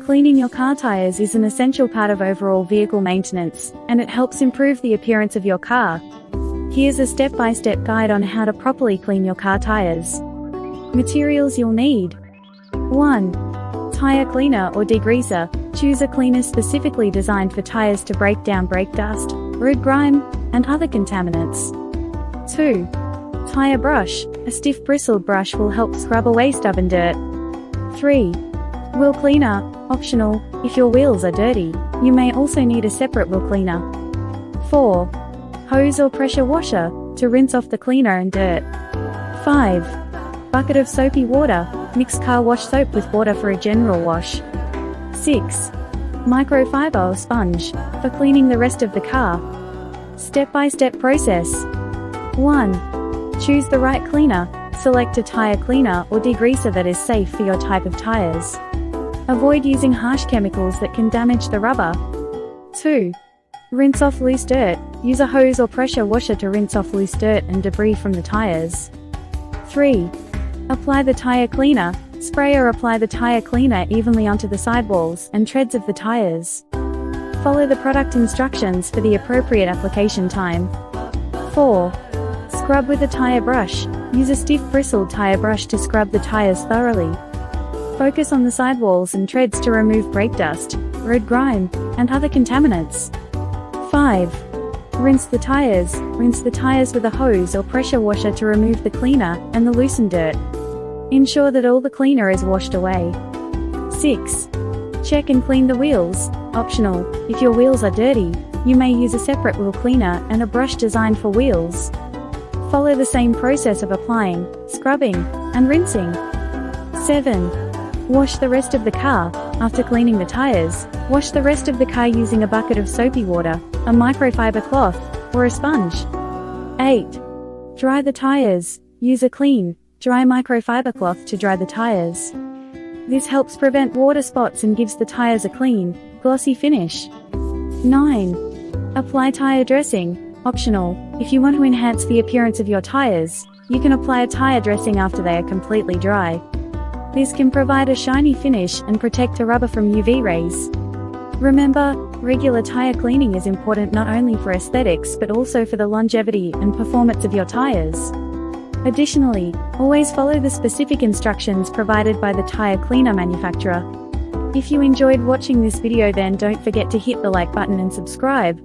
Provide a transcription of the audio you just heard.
Cleaning your car tires is an essential part of overall vehicle maintenance, and it helps improve the appearance of your car. Here's a step-by-step guide on how to properly clean your car tires. Materials you'll need. 1. Tire cleaner or degreaser. Choose a cleaner specifically designed for tires to break down brake dust, road grime, and other contaminants. 2. Tire brush. A stiff bristled brush will help scrub away stubborn dirt. 3. Wheel cleaner, optional. If your wheels are dirty, you may also need a separate wheel cleaner. 4. Hose or pressure washer, to rinse off the cleaner and dirt. 5. Bucket of soapy water. Mix car wash soap with water for a general wash. 6. Microfiber or sponge, for cleaning the rest of the car. Step-by-step process. 1. Choose the right cleaner. Select a tire cleaner or degreaser that is safe for your type of tires. Avoid using harsh chemicals that can damage the rubber. 2. Rinse off loose dirt. Use a hose or pressure washer to rinse off loose dirt and debris from the tires. 3. Apply the tire cleaner. Spray or apply the tire cleaner evenly onto the sidewalls and treads of the tires. Follow the product instructions for the appropriate application time. 4. Scrub with a tire brush. Use a stiff bristled tire brush to scrub the tires thoroughly. Focus on the sidewalls and treads to remove brake dust, road grime, and other contaminants. 5. Rinse the tires. Rinse the tires with a hose or pressure washer to remove the cleaner and the loosened dirt. Ensure that all the cleaner is washed away. 6. Check and clean the wheels, optional. If your wheels are dirty, you may use a separate wheel cleaner and a brush designed for wheels. Follow the same process of applying, scrubbing, and rinsing. 7. Wash the rest of the car. After cleaning the tires, wash the rest of the car using a bucket of soapy water, a microfiber cloth, or a sponge. 8. Dry the tires. Use a clean, dry microfiber cloth to dry the tires. This helps prevent water spots and gives the tires a clean, glossy finish. 9. Apply tire dressing. Optional. If you want to enhance the appearance of your tires, you can apply a tire dressing after they are completely dry. This can provide a shiny finish and protect the rubber from UV rays. Remember, regular tire cleaning is important not only for aesthetics but also for the longevity and performance of your tires. Additionally, always follow the specific instructions provided by the tire cleaner manufacturer. If you enjoyed watching this video, then don't forget to hit the like button and subscribe.